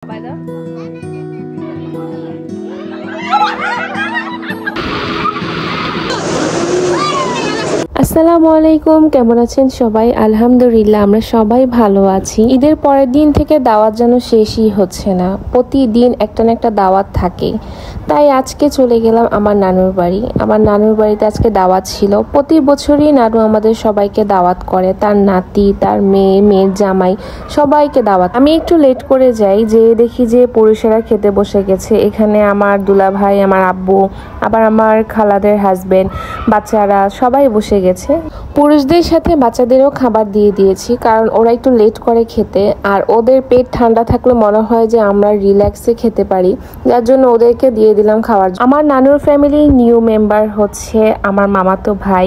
Weiter. আসসালামু আলাইকুম, কেমন আছেন সবাই? আলহামদুলিল্লাহ আমরা সবাই ভালো আছি। ঈদের পরের দিন থেকে দাওয়াত যেন শেষই হচ্ছে না, প্রতিদিন একটা না একটা দাওয়াত থাকে। তাই আজকে চলে গেলাম আমার নানুর বাড়ি। আমার নানুর বাড়িতে আজকে দাওয়াত ছিল। প্রতি বছরই নানু আমাদের সবাইকে দাওয়াত করে, তার নাতি, তার মেয়ে, মেয়ের জামাই, সবাইকে দাওয়াত। আমি একটু লেট করে যাই, যে দেখি যে পুরুষেরা খেতে বসে গেছে। এখানে আমার দুলা ভাই, আমার আব্বু, আবার আমার খালাদের হাজবেন্ড, বাচ্চারা সবাই বসে গেছে। পুরুষদের সাথে বাচ্চাদেরও খাবার দিয়ে দিয়েছি, কারণ ওরা একটু লেট করে খেতে, আর ওদের পেট ঠান্ডা থাকলে মনে হয় যে আমরা রিল্যাক্সে খেতে পারি, যার জন্য ওদেরকে দিয়ে দিলাম খাবার। আমার নানুর ফ্যামিলি নিউ মেম্বার হচ্ছে আমার মামাতো ভাই।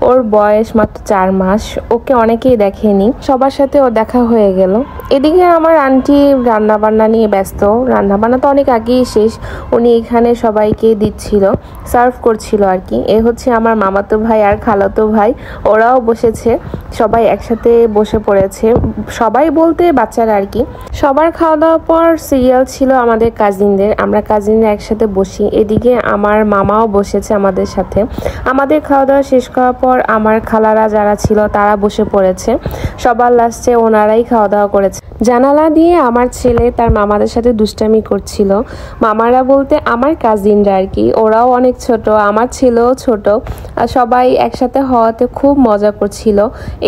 ওর বয়স মাত্র 4 মাস। ওকে অনেকেই দেখেনি, সবার সাথে ওর দেখা হয়ে গেল। এদিকে আমার আন্টি রান্না বান্না নিয়ে ব্যস্ত। রান্না বান্না তো অনেক আগেই শেষ, উনি এখানে সবাইকে দিচ্ছিল, সার্ভ করছিল আর কি। এ হচ্ছে আমার মামাতো ভাই আর খালাতো ভাই, ওরাও বসেছে, সবাই একসাথে বসে পড়েছে। সবাই বলতে বাচ্চারা আর কি। সবার খাওয়া দাওয়ার পর সিরিয়াল ছিল আমাদের কাজিনদের, আমরা কাজিনরা একসাথে বসি। এদিকে আমার মামাও বসেছে আমাদের সাথে। আমাদের খাওয়া দাওয়া শেষ করার পর আমার খালারা যারা ছিল তারা বসে পড়েছে। সবার লাস্টে ওনারাই খাওয়া দাওয়া করেছে। জানালা দিয়ে আমার ছেলে তার মামাদের সাথে দুষ্টামি করছিল। মামারা বলতে আমার কাজিনরা আর কি, ওরাও অনেক ছোট, আমার ছেলেও ছোট। আর সবাই একসাথে হওয়াতে খুব মজা করছিল।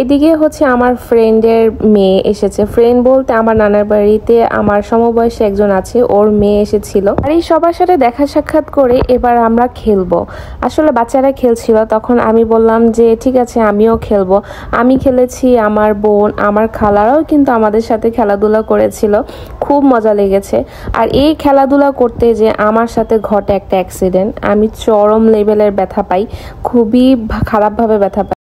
এদিকে হচ্ছে আমার ফ্রেন্ডের মেয়ে এসেছে। ফ্রেন্ড বলতে আমার নানার বাড়িতে আমার সমবয়সী একজন আছে, ওর মেয়ে এসেছিল। আর এই সবার সাথে দেখা সাক্ষাৎ করে এবার আমরা খেলবো। আসলে বাচ্চারা খেলছিল, তখন আমি বললাম যে ঠিক আছে আমিও খেলবো। আমি খেলেছি, আমার বোন, আমার খালারাও কিন্তু আমাদের সাথে খেলাধুলা করেছিল। খুব মজা লেগেছে। আর এই খেলাধুলা করতে যে আমার সাথে ঘটে একটা অ্যাক্সিডেন্ট। আমি চরম লেভেলের ব্যথা পাই, খুবই খারাপভাবে ব্যথা পাই।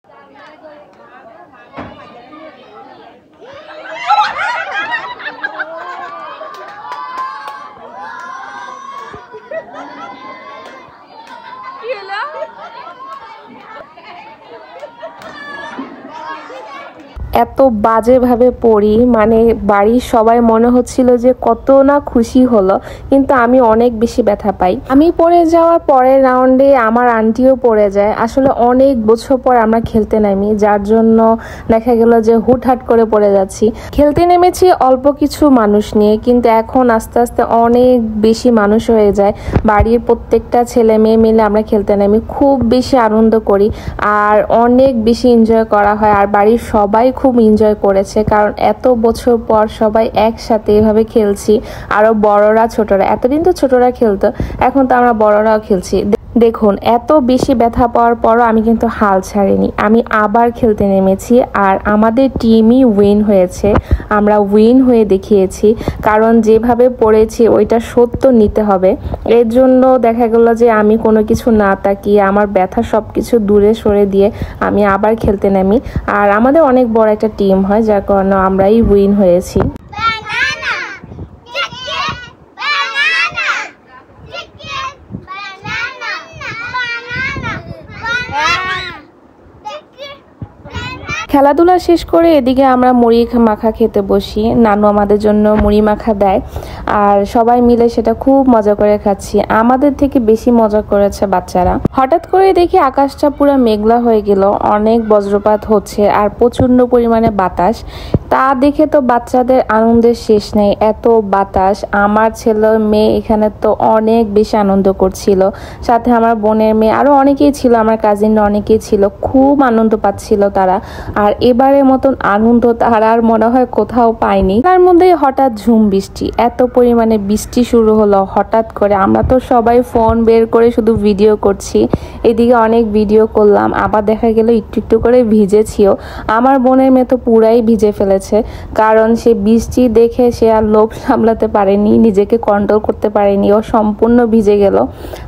এত বাজেভাবে পড়ি, মানে বাড়ির সবাই মনে হচ্ছিল যে কত না খুশি হলো, কিন্তু আমি অনেক বেশি ব্যথা পাই। আমি পড়ে যাওয়ার পরের রাউন্ডে আমার আন্টিও পড়ে যায়। আসলে অনেক বছর পর আমরা খেলতে নামি, যার জন্য দেখা গেল যে হুটহাট করে পড়ে যাচ্ছি। খেলতে নেমেছি অল্প কিছু মানুষ নিয়ে, কিন্তু এখন আস্তে আস্তে অনেক বেশি মানুষ হয়ে যায়। বাড়ির প্রত্যেকটা ছেলে মেয়ে মিলে আমরা খেলতে নামি, খুব বেশি আনন্দ করি আর অনেক বেশি এনজয় করা হয়। আর বাড়ির সবাই খুব এনজয় করেছে, কারণ এত বছর পর সবাই একসাথে এভাবে খেলছি। আরো বড়রা ছোটরা, এতদিন তো ছোটরা খেলতো, এখন তো আমরা বড়রাও খেলছি। দেখুন, এত বেশি ব্যথা পাওয়ার পরও আমি কিন্তু হাল ছাড়িনি, আমি আবার খেলতে নেমেছি। আর আমাদের টিমই উইন হয়েছে, আমরা উইন হয়ে দেখিয়েছি। কারণ যেভাবে পড়েছি ওইটা সত্য নিতে হবে। এর জন্য দেখা গেল যে আমি কোনো কিছু না তাকিয়ে আমার ব্যথা সব কিছু দূরে সরে দিয়ে আমি আবার খেলতে নামি। আর আমাদের অনেক বড় একটা টিম হয়, যার কারণে আমরাই উইন হয়েছি। খেলাধুলা শেষ করে এদিকে আমরা মুড়ি মাখা খেতে বসি। নানু আমাদের জন্য মুড়ি মাখা দেয়, আর সবাই মিলে সেটা খুব মজা করে খাচ্ছি। আমাদের থেকে বেশি মজা করেছে বাচ্চারা। হঠাৎ করে দেখি আকাশটা পুরো মেঘলা হয়ে গেল, অনেক বজ্রপাত হচ্ছে আর প্রচন্ড পরিমাণে বাতাস। তা দেখে তো বাচ্চাদের আনন্দের শেষ নেই, এত বাতাস। আমার ছেলে মেয়ে এখানে তো অনেক বেশি আনন্দ করছিল, সাথে আমার বোনের মেয়ে আরো অনেকেই ছিল, আমার কাজিনরা অনেকেই ছিল, খুব আনন্দ পাচ্ছিল তারা। আর এবারের মতন আনন্দ তারা আর মনে হয় কোথাও পায়নি। তার মধ্যে হঠাৎ ঝুম বৃষ্টি, এত পরিমাণে বৃষ্টি শুরু হলো হঠাৎ করে। আমরা তো সবাই ফোন বের করে শুধু ভিডিও করছি, এদিকে অনেক ভিডিও করলাম, আবার দেখা গেল একটু একটু করে ভিজেছিও। আমার বোনের মেয়ে তো পুরাই ভিজে ফেলেছে, কারণ সে বৃষ্টি দেখে সে আর লোভ সামলাতে পারেনি, নিজেকে কন্ট্রোল করতে পারেনি, ও সম্পূর্ণ ভিজে গেল।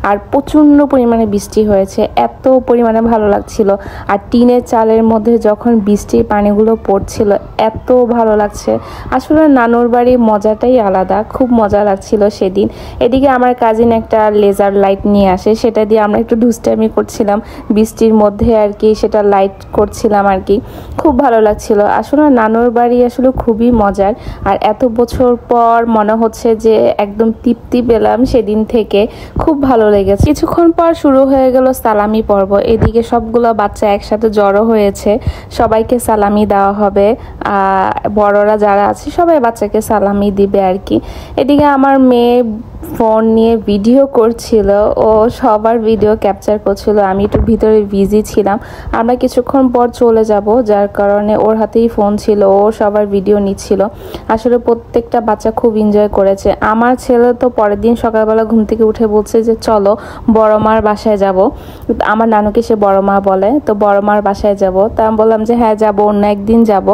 আর প্রচন্ড পরিমাণে বৃষ্টি হয়েছে, এত পরিমাণে ভালো লাগছিল। আর টিনের চালের মধ্যে যখন বৃষ্টির পানিগুলো পড়ছিল, এত ভালো লাগছে। আসলে নানুর বাড়ির মজাটাই আলাদা, খুব মজা লাগছিল সেদিন। এদিকে আমার কাজিন একটা লেজার লাইট নিয়ে আসে, সেটা দিয়ে আমরা একটু দুষ্টামি করছিলাম বৃষ্টির মধ্যে আর কি, সেটা লাইট করছিলাম আর কি, খুব ভালো লাগছিল। আসলে নানুর বাড়ি আসলে খুবই মজার, আর এত বছর পর মনে হচ্ছে যে একদম তৃপ্তি পেলাম সেদিন থেকে, খুব ভালো লেগেছে। কিছুক্ষণ পর শুরু হয়ে গেল সালামি পর্ব। এদিকে সবগুলো বাচ্চা একসাথে জড়ো হয়েছে, সবাইকে সালামি দেওয়া হবে, বড়রা যারা আছে সবাই বাচ্চাকে সালামি দিবে আর কি। এদিকে আমার মেয়ে ফোন নিয়ে ভিডিও করছিল, ও সবার ভিডিও ক্যাপচার করছিল, আমি একটু ভিতরে বিজি ছিলাম। আমরা কিছুক্ষণ পর চলে যাব, যার কারণে ওর হাতেই ফোন ছিল, ও সবার ভিডিও নিচ্ছিল। আসলে প্রত্যেকটা বাচ্চা খুব এনজয় করেছে। আমার ছেলে তো পরের দিন সকালবেলা ঘুম থেকে উঠে বলছে যে চলো বড় মার বাসায় যাব। আমার নানুকে সে বড় মা বলে, তো বড় মার বাসায় যাব। তা আমি বললাম যে হ্যাঁ যাব, অন্য একদিন যাব।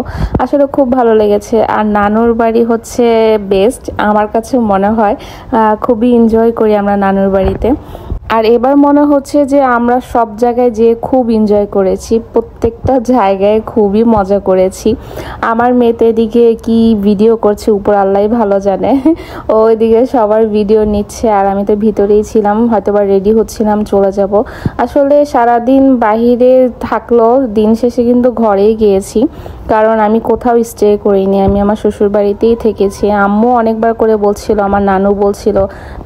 আসলে খুব ভালো লেগেছে। আর নানুর বাড়ি হচ্ছে বেস্ট, আমার কাছে মনে হয় খুবই এনজয় করি আমরা নানুর বাড়িতে। আর এবার মনে হচ্ছে যে আমরা সব জায়গায় যেয়ে খুব এনজয় করেছি, প্রত্যেকটা জায়গায় খুবই মজা করেছি। আমার মেয়েতে এদিকে কি ভিডিও করছে উপর আল্লাহই ভালো জানে, ও এদিকে সবার ভিডিও নিচ্ছে, আর আমি তো ভিতরেই ছিলাম, হয়তোবা রেডি হচ্ছিলাম চলে যাব। আসলে সারাদিন বাহিরে থাকলো, দিন শেষে কিন্তু ঘরেই গিয়েছি, কারণ আমি কোথাও স্টে করিনি, আমি আমার শ্বশুর বাড়িতেই থেকেছি। আম্মু অনেকবার করে বলছিল, আমার নানু বলছিল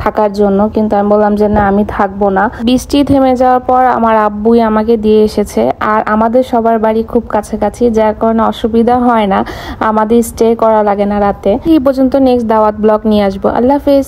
থাকার জন্য, কিন্তু আমি বললাম যে না আমি থাকবো না। বৃষ্টি থেমে যাওয়ার পর আমার আব্বুই আমাকে দিয়ে এসেছে, আর আমাদের সবার বাড়ি খুব কাছাকাছি, যার কারণে অসুবিধা হয় না, আমাদের স্টে করা লাগে না রাতে। এই পর্যন্ত নেক্সট দাওয়াত ব্লগ নিয়ে আসবো। আল্লাহ হাফেজ।